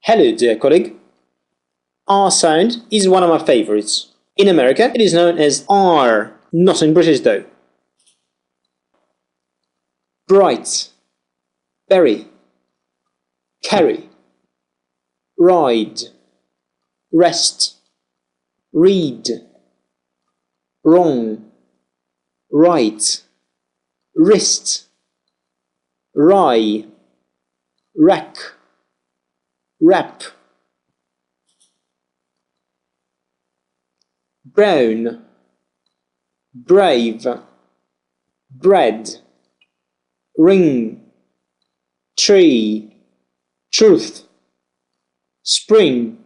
Hello, dear colleague. R sound is one of my favorites. In America, it is known as R, not in British though. Bright, berry, carry, ride, rest, read, wrong, right, wrist, rye, rack, wrap, brown, brave, bread, ring, tree, truth, spring,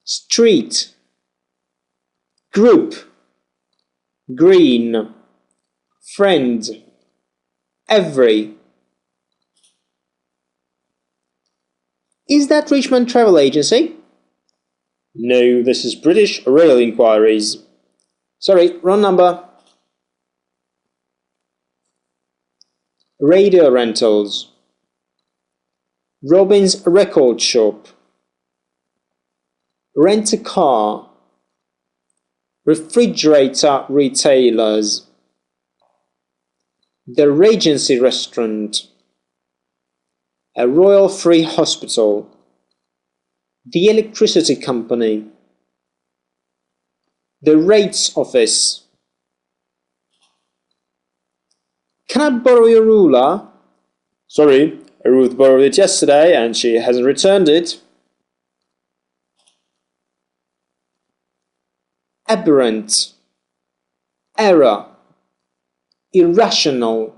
street, group, green, friend, every. Is that Richmond Travel Agency? No, this is British Rail Enquiries. Sorry, wrong number. Radio rentals. Robin's record shop. Rent a car. Refrigerator retailers. The Regency Restaurant. A Royal Free Hospital. The Electricity Company. The Rates Office. Can I borrow your ruler? Sorry, Ruth borrowed it yesterday and she hasn't returned it. Aberrant. Error. Irrational.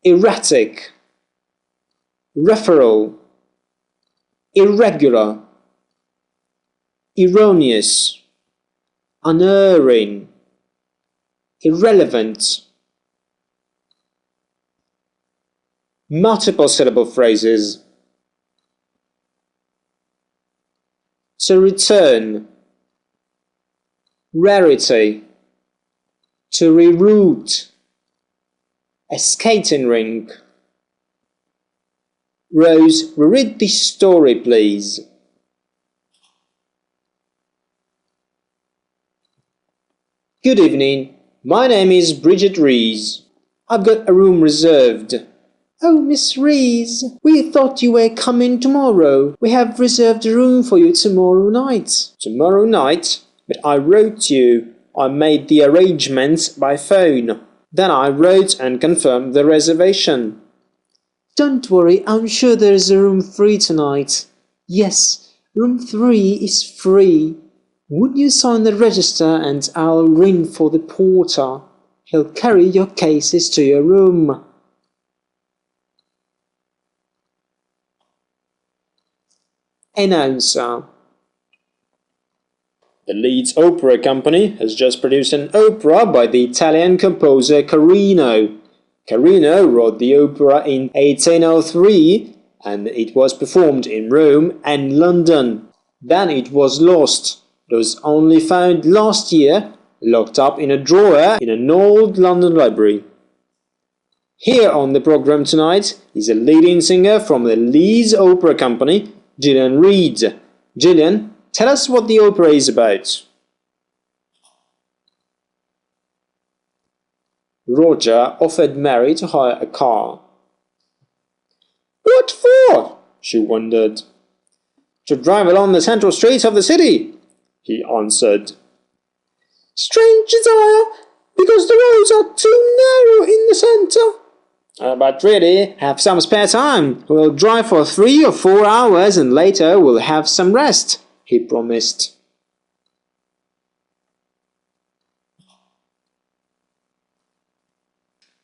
Erratic. Referral. Irregular. Erroneous. Unerring. Irrelevant. Multiple-syllable phrases. To return. Rarity. To reroute. A skating-rink. Rose, reread this story, please. Good evening. My name is Bridget Rees. I've got a room reserved. Oh, Miss Rees, we thought you were coming tomorrow. We have reserved a room for you tomorrow night. Tomorrow night? But I wrote you. I made the arrangements by phone. Then I wrote and confirmed the reservation. Don't worry, I'm sure there's a room free tonight. Yes, room 3 is free. Would you sign the register and I'll ring for the porter. He'll carry your cases to your room. Announcer. The Leeds Opera Company has just produced an opera by the Italian composer Carino. Carino wrote the opera in 1803 and it was performed in Rome and London. Then it was lost. It was only found last year, locked up in a drawer in an old London library. Here on the programme tonight is a leading singer from the Leeds Opera Company, Gillian Reed. Gillian, tell us what the opera is about. Roger offered Mary to hire a car. What for? She wondered. To drive along the central streets of the city, he answered. Strange desire, because the roads are too narrow in the centre. But really, have some spare time. We'll drive for 3 or 4 hours and later we'll have some rest, he promised.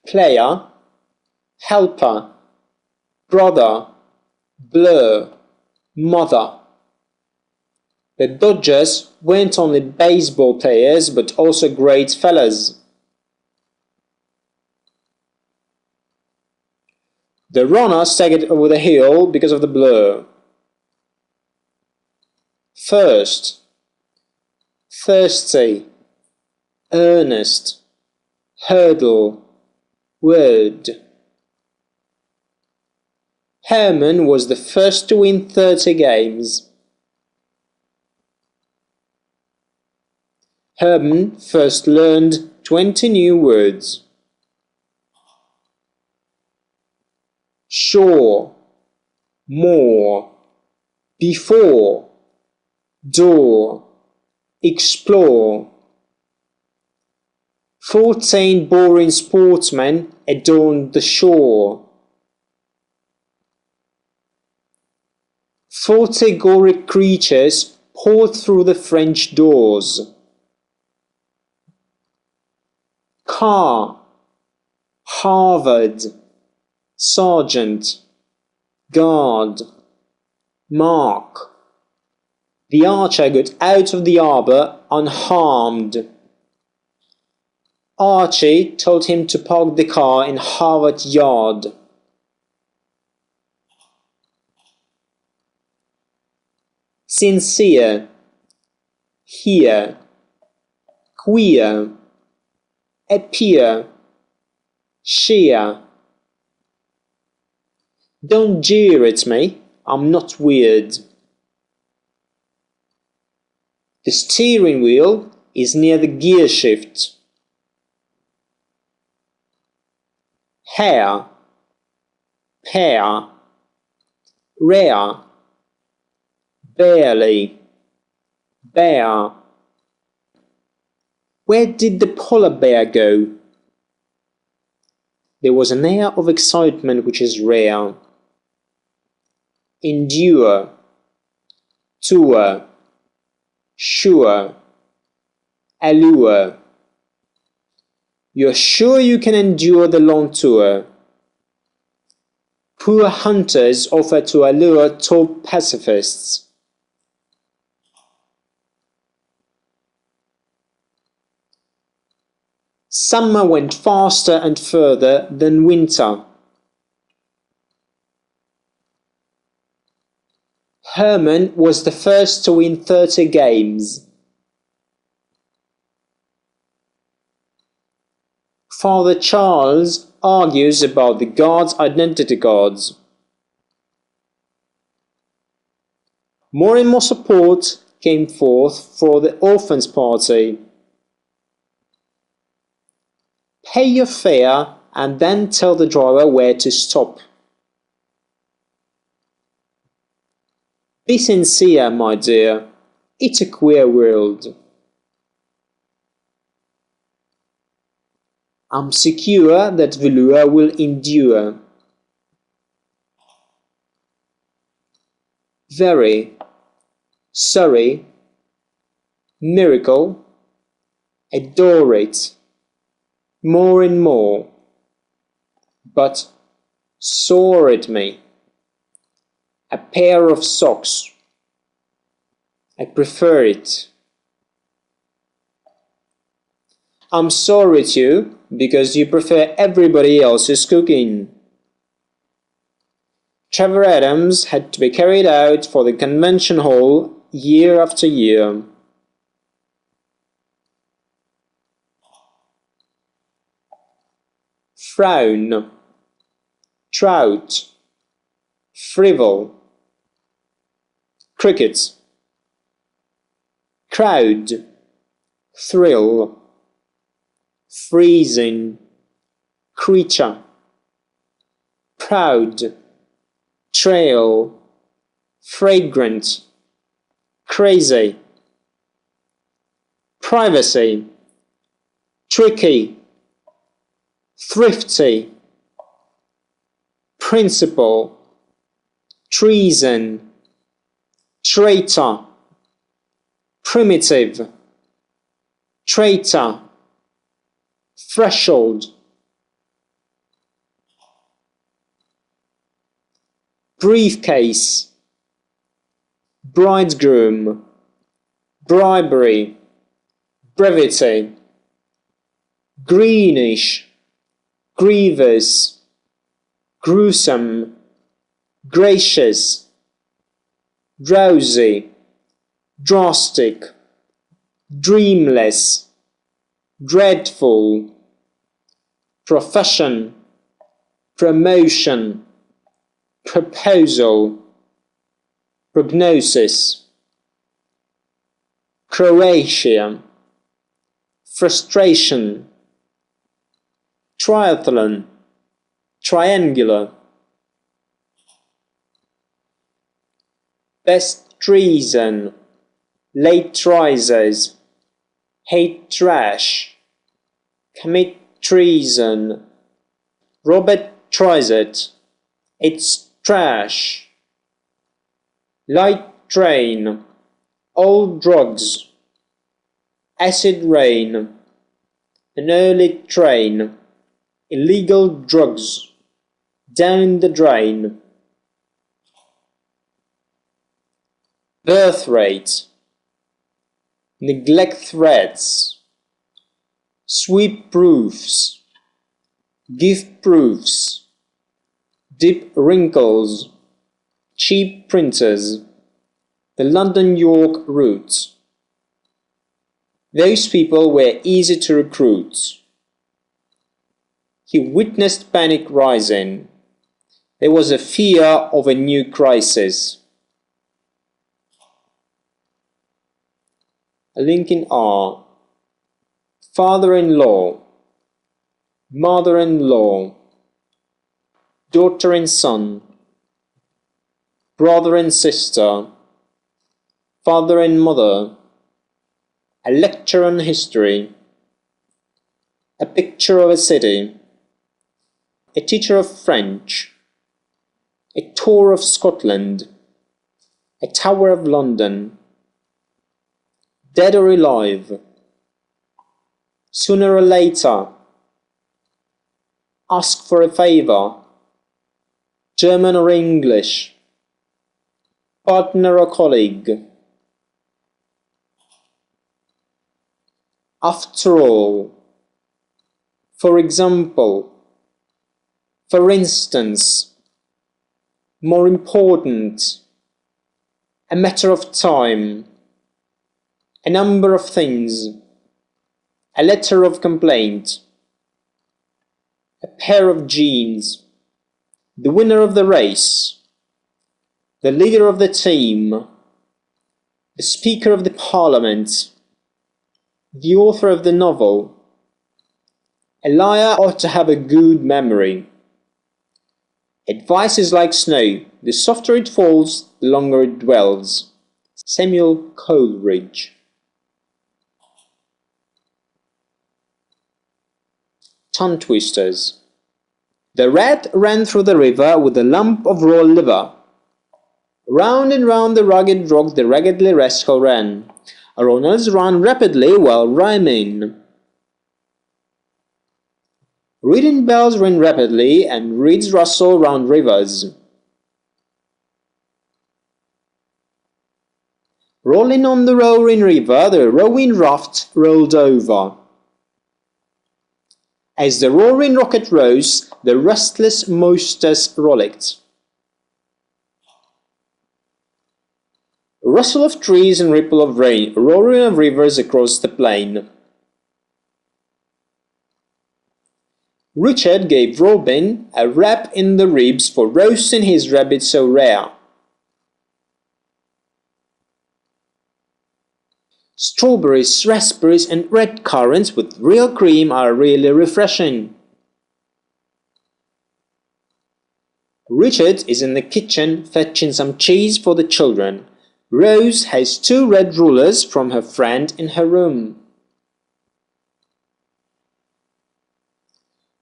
Player, helper, brother, blur, mother. The Dodgers weren't only baseball players but also great fellas. The runner staggered over the hill because of the blur. First, thirsty, earnest, hurdle, word. Herman was the first to win 30 games. Herman first learned 20 new words. Sure, more, before, door, explore. 14 boring sportsmen adorned the shore. 40 gory creatures poured through the French doors. Car, Harvard, sergeant, guard, mark. The archer got out of the arbour unharmed. Archie told him to park the car in Harvard Yard. Sincere, here, queer, appear, sheer. Don't jeer at me, I'm not weird. The steering wheel is near the gear shift. Hair, pear, rare, barely, bear. Where did the polar bear go? There was an air of excitement which is rare. Endure, tour, sure, allure. You're sure you can endure the long tour. Poor hunters offer to allure tall pacifists. Summer went faster and further than winter. Herman was the first to win 30 games. Father Charles argues about the God's identity cards. More and more support came forth for the orphans' party. Pay your fare and then tell the driver where to stop. Be sincere, my dear. It's a queer world. I'm secure that velour will endure. Very, sorry, miracle, adore it, more and more, but soar at me. A pair of socks. I prefer it. I'm sorry at you because you prefer everybody else's cooking. Trevor Adams had to be carried out for the convention hall year after year. Frown, trout, frivol, cricket, crowd, thrill, freezing, creature, proud, trail, fragrant, crazy, privacy, tricky, thrifty, principle, treason, traitor, primitive, traitor, threshold, briefcase, bridegroom, bribery, brevity, greenish, grievous, gruesome, gracious, drowsy, drastic, dreamless, dreadful, profession, promotion, proposal, prognosis, Croatia, frustration, triathlon, triangular, best treason, late risers, hate trash, commit treason, Robert tries it, it's trash, light train, old drugs, acid rain, an early train, illegal drugs, down the drain, birth rate, neglect threats, sweep proofs, give proofs, deep wrinkles, cheap printers, the London-York route. Those people were easy to recruit. He witnessed panic rising. There was a fear of a new crisis. A link in R. Father-in-law, mother-in-law, daughter and son, brother and sister, father and mother, a lecture on history, a picture of a city, a teacher of French, a tour of Scotland, a Tower of London, dead or alive, sooner or later, ask for a favor, German or English, partner or colleague, after all, for example, for instance, more important, a matter of time, a number of things, a letter of complaint, a pair of jeans, the winner of the race, the leader of the team, the Speaker of the Parliament, the author of the novel. A liar ought to have a good memory. Advice is like snow, the softer it falls, the longer it dwells. Samuel Coleridge. Tongue twisters. The rat ran through the river with a lump of raw liver. Round and round the rugged rock the raggedly rascal ran. Erroneous ran rapidly while rhyming. Reading bells ring rapidly, and reeds rustle round rivers. Rolling on the roaring river, the rowing raft rolled over. As the roaring rocket rose, the restless monsters rollicked. Rustle of trees and ripple of rain, roaring of rivers across the plain. Richard gave Robin a rap in the ribs for roasting his rabbit so rare. Strawberries, raspberries and red currants with real cream are really refreshing. Richard is in the kitchen fetching some cheese for the children. Rose has 2 red rulers from her friend in her room.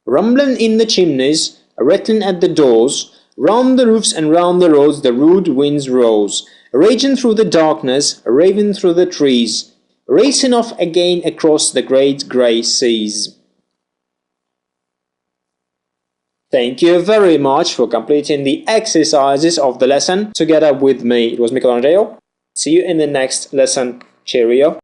Rumbling in the chimneys, rattling at the doors, round the roofs and round the roads the rude winds rose, raging through the darkness, raving through the trees, racing off again across the great grey seas. Thank you very much for completing the exercises of the lesson together with me. It was Michelangelo. See you in the next lesson. Cheerio.